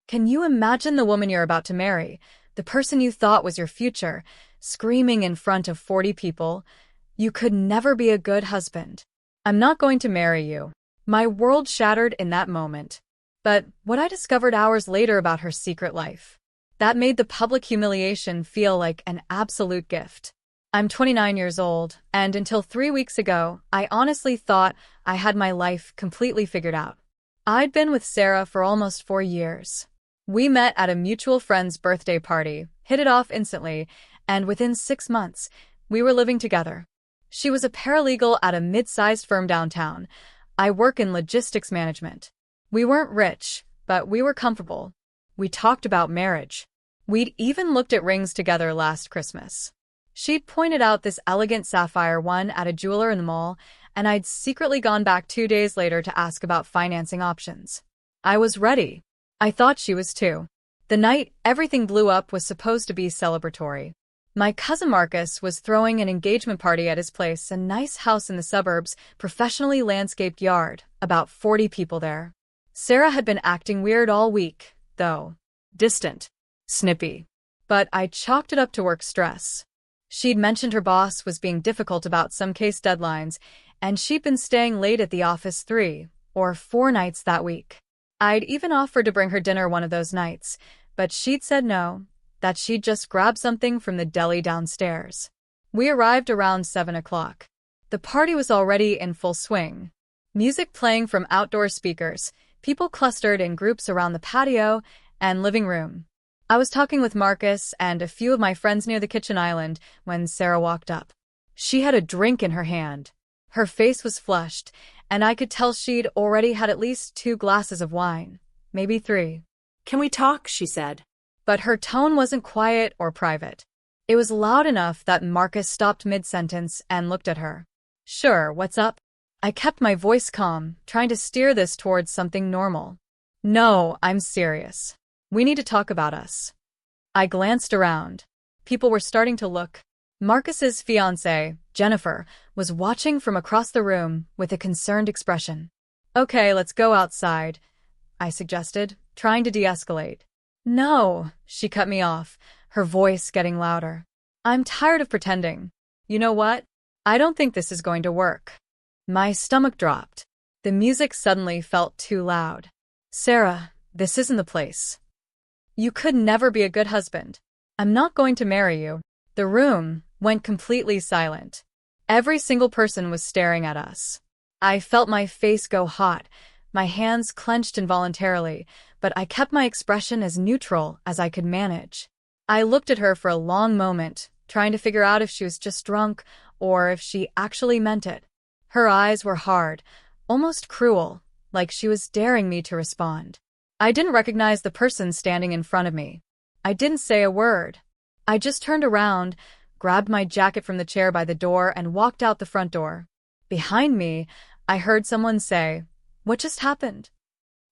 Can you imagine the woman you're about to marry, the person you thought was your future, screaming in front of 40 people, "You could never be a good husband. I'm not going to marry you." My world shattered in that moment. But what I discovered hours later about her secret life, that made the public humiliation feel like an absolute gift. I'm 29 years old, and until 3 weeks ago, I honestly thought I had my life completely figured out. I'd been with Sarah for almost 4 years. We met at a mutual friend's birthday party, hit it off instantly, and within 6 months, we were living together. She was a paralegal at a mid-sized firm downtown. I work in logistics management. We weren't rich, but we were comfortable. We talked about marriage. We'd even looked at rings together last Christmas. She'd pointed out this elegant sapphire one at a jeweler in the mall, and I'd secretly gone back 2 days later to ask about financing options. I was ready. I thought she was too. The night everything blew up was supposed to be celebratory. My cousin Marcus was throwing an engagement party at his place, a nice house in the suburbs, professionally landscaped yard, about 40 people there. Sarah had been acting weird all week, though. Distant. Snippy. But I chalked it up to work stress. She'd mentioned her boss was being difficult about some case deadlines, and she'd been staying late at the office 3 or 4 nights that week. I'd even offered to bring her dinner one of those nights, but she'd said no, that she'd just grab something from the deli downstairs. We arrived around 7 o'clock. The party was already in full swing. Music playing from outdoor speakers, people clustered in groups around the patio and living room. I was talking with Marcus and a few of my friends near the kitchen island when Sarah walked up. She had a drink in her hand. Her face was flushed, and I could tell she'd already had at least 2 glasses of wine, maybe 3. "Can we talk?" she said. But her tone wasn't quiet or private. It was loud enough that Marcus stopped mid-sentence and looked at her. "Sure, what's up?" I kept my voice calm, trying to steer this towards something normal. "No, I'm serious. We need to talk about us." I glanced around. People were starting to look. Marcus's fiancée, Jennifer, was watching from across the room with a concerned expression. "Okay, let's go outside," I suggested, trying to de-escalate. "No," she cut me off, her voice getting louder. "I'm tired of pretending. You know what? I don't think this is going to work." My stomach dropped. The music suddenly felt too loud. "Sarah, this isn't the place. You could never be a good husband. I'm not going to marry you." The room went completely silent. Every single person was staring at us. I felt my face go hot, my hands clenched involuntarily, but I kept my expression as neutral as I could manage. I looked at her for a long moment, trying to figure out if she was just drunk or if she actually meant it. Her eyes were hard, almost cruel, like she was daring me to respond. I didn't recognize the person standing in front of me. I didn't say a word. I just turned around, grabbed my jacket from the chair by the door, and walked out the front door. Behind me, I heard someone say, "What just happened?"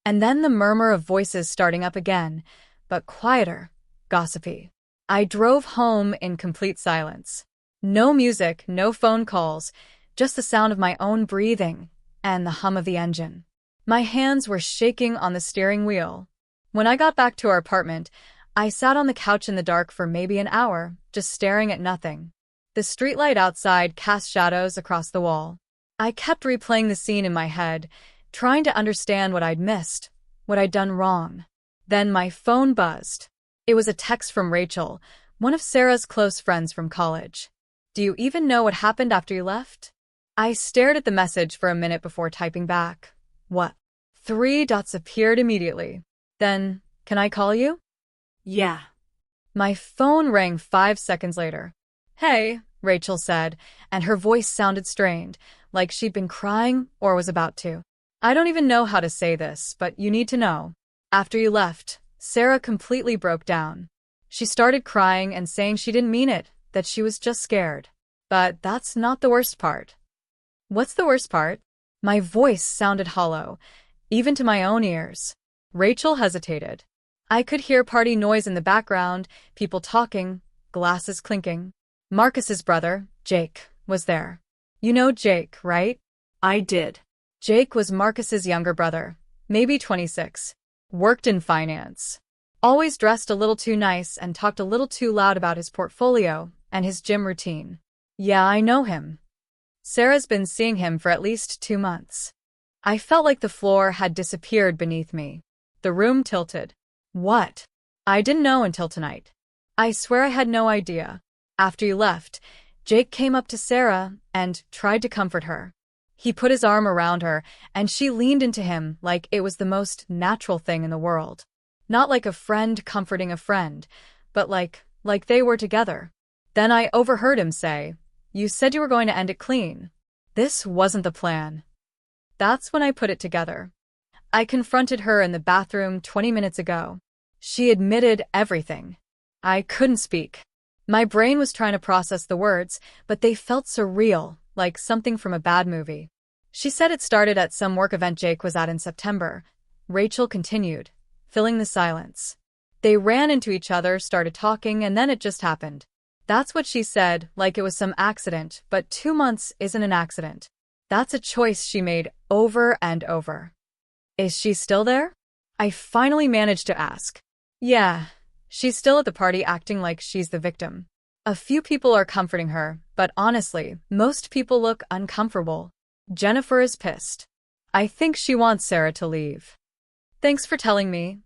And then the murmur of voices starting up again, but quieter, gossipy. I drove home in complete silence. No music, no phone calls, just the sound of my own breathing and the hum of the engine. My hands were shaking on the steering wheel. When I got back to our apartment, I sat on the couch in the dark for maybe an hour, just staring at nothing. The streetlight outside cast shadows across the wall. I kept replaying the scene in my head, trying to understand what I'd missed, what I'd done wrong. Then my phone buzzed. It was a text from Rachel, one of Sarah's close friends from college. "Do you even know what happened after you left?" I stared at the message for a minute before typing back. "What?" 3 dots appeared immediately. Then, "Can I call you?" "Yeah." My phone rang 5 seconds later. "Hey," Rachel said, and her voice sounded strained, like she'd been crying or was about to. "I don't even know how to say this, but you need to know. After you left, Sarah completely broke down. She started crying and saying she didn't mean it, that she was just scared. But that's not the worst part." "What's the worst part?" My voice sounded hollow, even to my own ears. Rachel hesitated. I could hear party noise in the background, people talking, glasses clinking. Marcus's brother, Jake, was there. You know Jake, right? I did. Jake was Marcus's younger brother, maybe 26. Worked in finance. Always dressed a little too nice and talked a little too loud about his portfolio and his gym routine. Yeah, I know him. Sarah's been seeing him for at least 2 months. I felt like the floor had disappeared beneath me. The room tilted. What? I didn't know until tonight. I swear I had no idea. After you left, Jake came up to Sarah and tried to comfort her. He put his arm around her, and she leaned into him like it was the most natural thing in the world. Not like a friend comforting a friend, but like they were together. Then I overheard him say, "You said you were going to end it clean." This wasn't the plan. That's when I put it together. I confronted her in the bathroom 20 minutes ago. She admitted everything. I couldn't speak. My brain was trying to process the words, but they felt surreal, like something from a bad movie. She said it started at some work event Jake was at in September. Rachel continued, filling the silence. They ran into each other, started talking, and then it just happened. That's what she said, like it was some accident, but 2 months isn't an accident. That's a choice she made over and over. Is she still there? I finally managed to ask. Yeah, she's still at the party acting like she's the victim. A few people are comforting her, but honestly, most people look uncomfortable. Jennifer is pissed. I think she wants Sarah to leave. Thanks for telling me,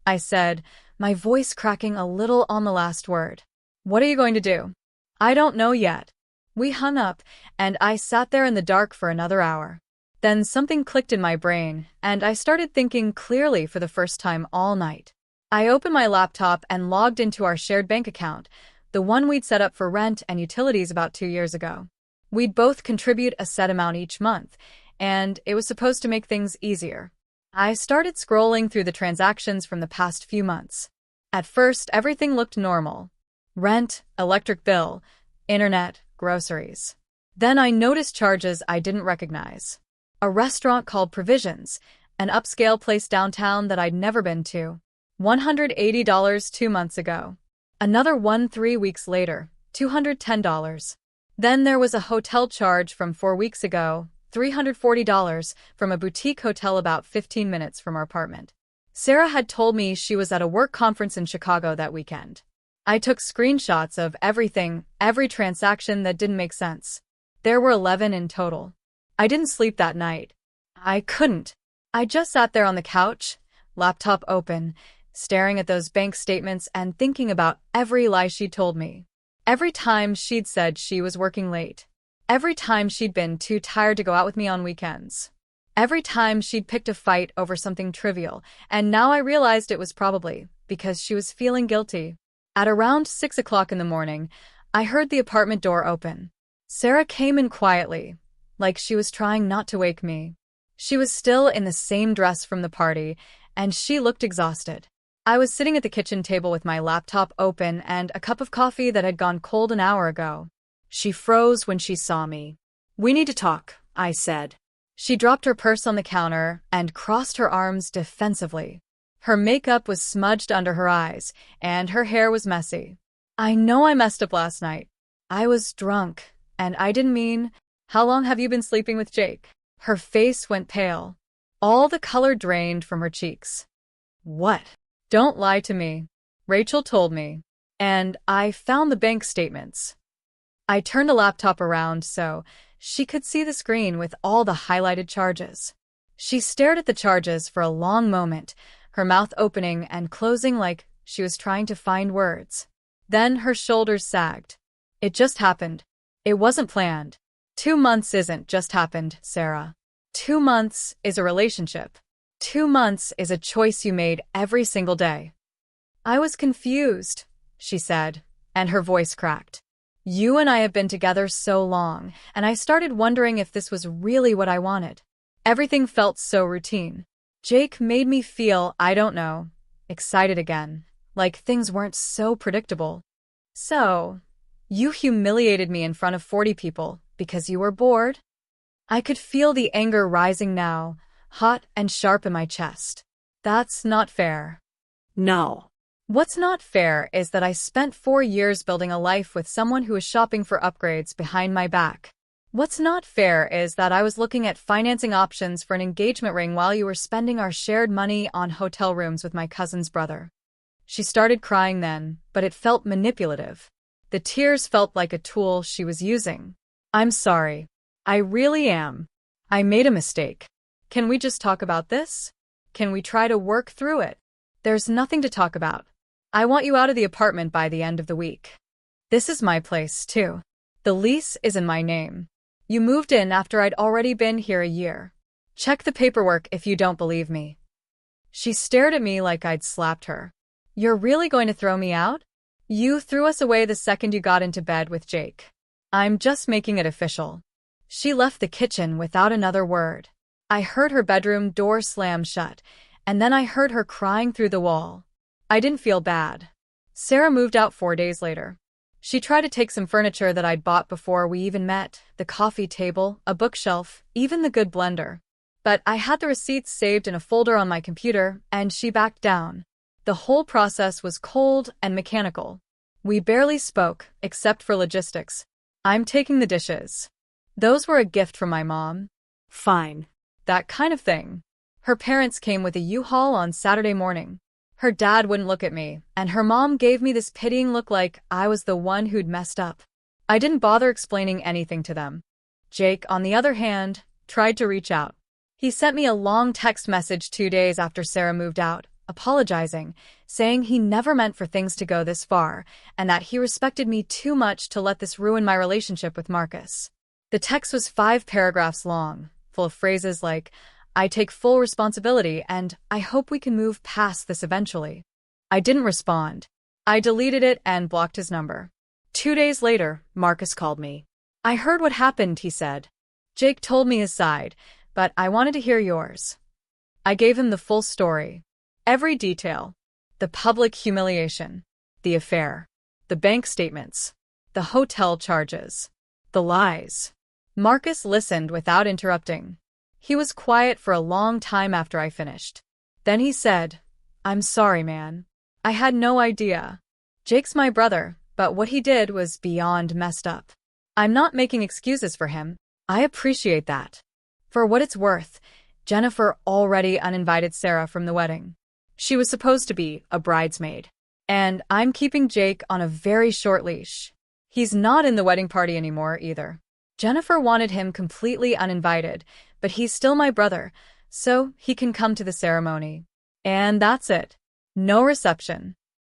I said, my voice cracking a little on the last word. What are you going to do? I don't know yet. We hung up, and I sat there in the dark for another hour. Then something clicked in my brain, and I started thinking clearly for the first time all night. I opened my laptop and logged into our shared bank account, the one we'd set up for rent and utilities about 2 years ago. We'd both contribute a set amount each month, and it was supposed to make things easier. I started scrolling through the transactions from the past few months. At first, everything looked normal. Rent, electric bill, internet, groceries. Then I noticed charges I didn't recognize. A restaurant called Provisions, an upscale place downtown that I'd never been to. $180 2 months ago. Another one 3 weeks later, $210. Then there was a hotel charge from 4 weeks ago, $340 from a boutique hotel about 15 minutes from our apartment. Sarah had told me she was at a work conference in Chicago that weekend. I took screenshots of everything, every transaction that didn't make sense. There were 11 in total. I didn't sleep that night. I couldn't. I just sat there on the couch, laptop open, staring at those bank statements and thinking about every lie she'd told me. Every time she'd said she was working late. Every time she'd been too tired to go out with me on weekends. Every time she'd picked a fight over something trivial, and now I realized it was probably because she was feeling guilty. At around 6 o'clock in the morning, I heard the apartment door open. Sarah came in quietly, like she was trying not to wake me. She was still in the same dress from the party, and she looked exhausted. I was sitting at the kitchen table with my laptop open and a cup of coffee that had gone cold an hour ago. She froze when she saw me. "We need to talk," I said. She dropped her purse on the counter and crossed her arms defensively. Her makeup was smudged under her eyes, and her hair was messy. I know I messed up last night. I was drunk, and I didn't mean, "How long have you been sleeping with Jake?" Her face went pale. All the color drained from her cheeks. "What?" "Don't lie to me," Rachel told me. And I found the bank statements. I turned the laptop around so she could see the screen with all the highlighted charges. She stared at the charges for a long moment, her mouth opening and closing like she was trying to find words. Then her shoulders sagged. "It just happened. It wasn't planned. 2 months isn't just happened, Sarah. 2 months is a relationship. 2 months is a choice you made every single day." "I was confused," she said, and her voice cracked. "You and I have been together so long, and I started wondering if this was really what I wanted. Everything felt so routine. Jake made me feel, I don't know, excited again, like things weren't so predictable. So, you humiliated me in front of 40 people because you were bored?" I could feel the anger rising now, hot and sharp in my chest. "That's not fair." No. "What's not fair is that I spent 4 years building a life with someone who was shopping for upgrades behind my back. What's not fair is that I was looking at financing options for an engagement ring while you were spending our shared money on hotel rooms with my cousin's brother. She started crying then, but it felt manipulative. The tears felt like a tool she was using. I'm sorry. I really am. I made a mistake. Can we just talk about this? Can we try to work through it? There's nothing to talk about. I want you out of the apartment by the end of the week. This is my place, too. The lease is in my name. You moved in after I'd already been here a year. Check the paperwork if you don't believe me. She stared at me like I'd slapped her. You're really going to throw me out? You threw us away the second you got into bed with Jake. I'm just making it official. She left the kitchen without another word. I heard her bedroom door slam shut, and then I heard her crying through the wall. I didn't feel bad. Sarah moved out 4 days later. She tried to take some furniture that I'd bought before we even met, the coffee table, a bookshelf, even the good blender. But I had the receipts saved in a folder on my computer, and she backed down. The whole process was cold and mechanical. We barely spoke, except for logistics. I'm taking the dishes. Those were a gift from my mom. Fine. That kind of thing. Her parents came with a U-Haul on Saturday morning. Her dad wouldn't look at me, and her mom gave me this pitying look like I was the one who'd messed up. I didn't bother explaining anything to them. Jake, on the other hand, tried to reach out. He sent me a long text message 2 days after Sarah moved out, apologizing, saying he never meant for things to go this far, and that he respected me too much to let this ruin my relationship with Marcus. The text was 5 paragraphs long, full of phrases like, I take full responsibility and I hope we can move past this eventually. I didn't respond. I deleted it and blocked his number. 2 days later, Marcus called me. I heard what happened, he said. Jake told me his side, but I wanted to hear yours. I gave him the full story. Every detail. The public humiliation. The affair. The bank statements. The hotel charges. The lies. Marcus listened without interrupting. He was quiet for a long time after I finished. Then he said, I'm sorry, man. I had no idea. Jake's my brother, but what he did was beyond messed up. I'm not making excuses for him. I appreciate that. For what it's worth, Jennifer already uninvited Sarah from the wedding. She was supposed to be a bridesmaid. And I'm keeping Jake on a very short leash. He's not in the wedding party anymore either. Jennifer wanted him completely uninvited, but he's still my brother, so he can come to the ceremony. And that's it. No reception.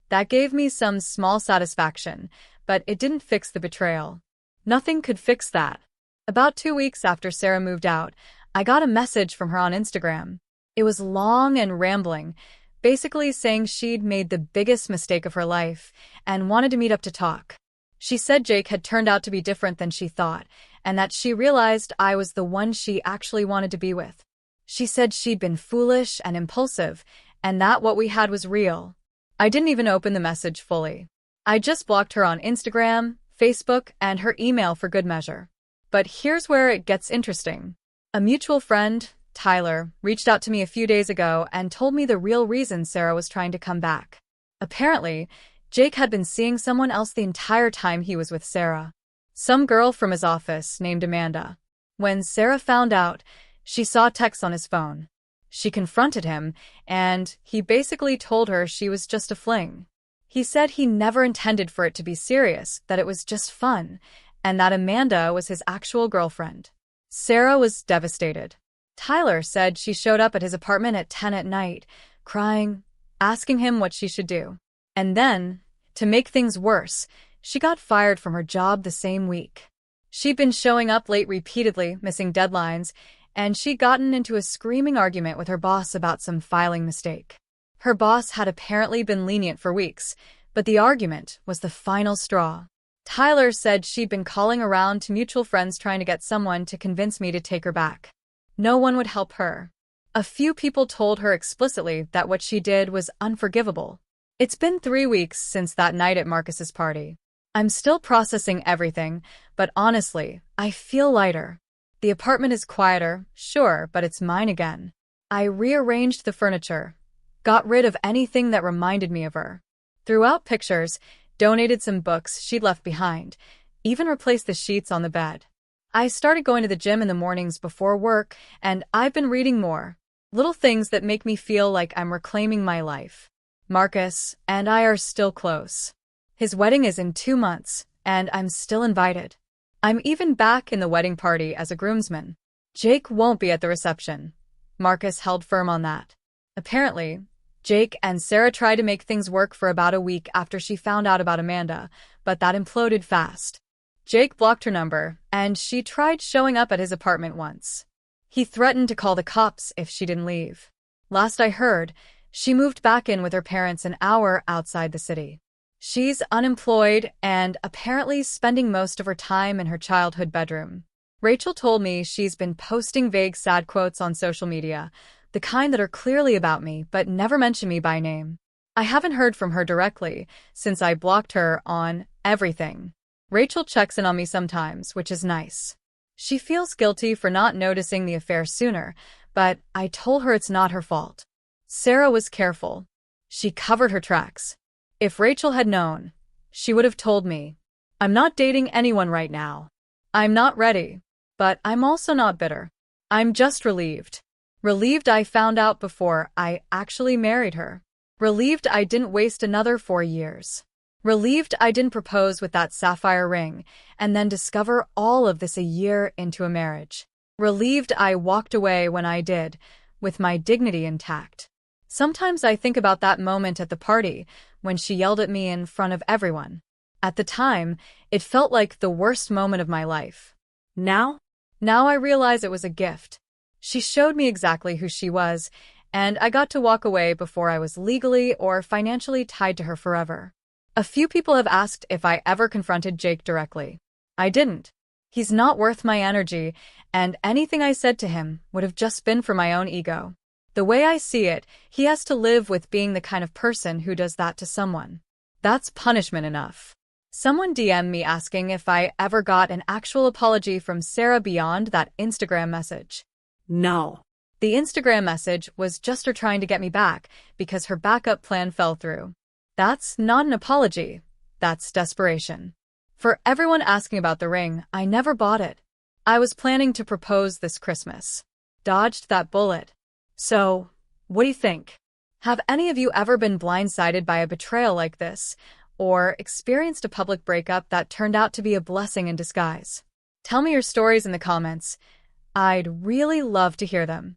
That gave me some small satisfaction, but it didn't fix the betrayal. Nothing could fix that. About 2 weeks after Sarah moved out, I got a message from her on Instagram. It was long and rambling, basically saying she'd made the biggest mistake of her life and wanted to meet up to talk. She said Jake had turned out to be different than she thought, and that she realized I was the one she actually wanted to be with. She said she'd been foolish and impulsive, and that what we had was real. I didn't even open the message fully. I just blocked her on Instagram, Facebook, and her email for good measure. But here's where it gets interesting. A mutual friend, Tyler, reached out to me a few days ago and told me the real reason Sarah was trying to come back. Apparently, Jake had been seeing someone else the entire time he was with Sarah. Some girl from his office named Amanda. When Sarah found out, she saw texts on his phone. She confronted him, and he basically told her she was just a fling. He said he never intended for it to be serious, that it was just fun, and that Amanda was his actual girlfriend. Sarah was devastated. Tyler said she showed up at his apartment at 10 at night, crying, asking him what she should do. And then, to make things worse, she got fired from her job the same week. She'd been showing up late repeatedly, missing deadlines, and she'd gotten into a screaming argument with her boss about some filing mistake. Her boss had apparently been lenient for weeks, but the argument was the final straw. Tyler said she'd been calling around to mutual friends trying to get someone to convince me to take her back. No one would help her. A few people told her explicitly that what she did was unforgivable. It's been 3 weeks since that night at Marcus's party. I'm still processing everything, but honestly, I feel lighter. The apartment is quieter, sure, but it's mine again. I rearranged the furniture, got rid of anything that reminded me of her. Threw out pictures, donated some books she'd left behind, even replaced the sheets on the bed. I started going to the gym in the mornings before work, and I've been reading more. Little things that make me feel like I'm reclaiming my life. Marcus and I are still close. His wedding is in 2 months, and I'm still invited. I'm even back in the wedding party as a groomsman. Jake won't be at the reception. Marcus held firm on that. Apparently, Jake and Sarah tried to make things work for about a week after she found out about Amanda, but that imploded fast. Jake blocked her number, and she tried showing up at his apartment once. He threatened to call the cops if she didn't leave. Last I heard, she moved back in with her parents an hour outside the city. She's unemployed and apparently spending most of her time in her childhood bedroom. Rachel told me she's been posting vague sad quotes on social media, the kind that are clearly about me but never mention me by name. I haven't heard from her directly since I blocked her on everything. Rachel checks in on me sometimes, which is nice. She feels guilty for not noticing the affair sooner, but I told her it's not her fault. Sarah was careful. She covered her tracks. If Rachel had known, she would have told me. I'm not dating anyone right now. I'm not ready, but I'm also not bitter. I'm just relieved. Relieved I found out before I actually married her. Relieved I didn't waste another 4 years. Relieved I didn't propose with that sapphire ring and then discover all of this a year into a marriage. Relieved I walked away when I did, with my dignity intact. Sometimes I think about that moment at the party when she yelled at me in front of everyone. At the time, it felt like the worst moment of my life. Now I realize it was a gift. She showed me exactly who she was, and I got to walk away before I was legally or financially tied to her forever. A few people have asked if I ever confronted Jake directly. I didn't. He's not worth my energy, and anything I said to him would have just been for my own ego. The way I see it, he has to live with being the kind of person who does that to someone. That's punishment enough. Someone DM'd me asking if I ever got an actual apology from Sarah beyond that Instagram message. No. The Instagram message was just her trying to get me back because her backup plan fell through. That's not an apology. That's desperation. For everyone asking about the ring, I never bought it. I was planning to propose this Christmas. Dodged that bullet. So, what do you think? Have any of you ever been blindsided by a betrayal like this, or experienced a public breakup that turned out to be a blessing in disguise? Tell me your stories in the comments. I'd really love to hear them.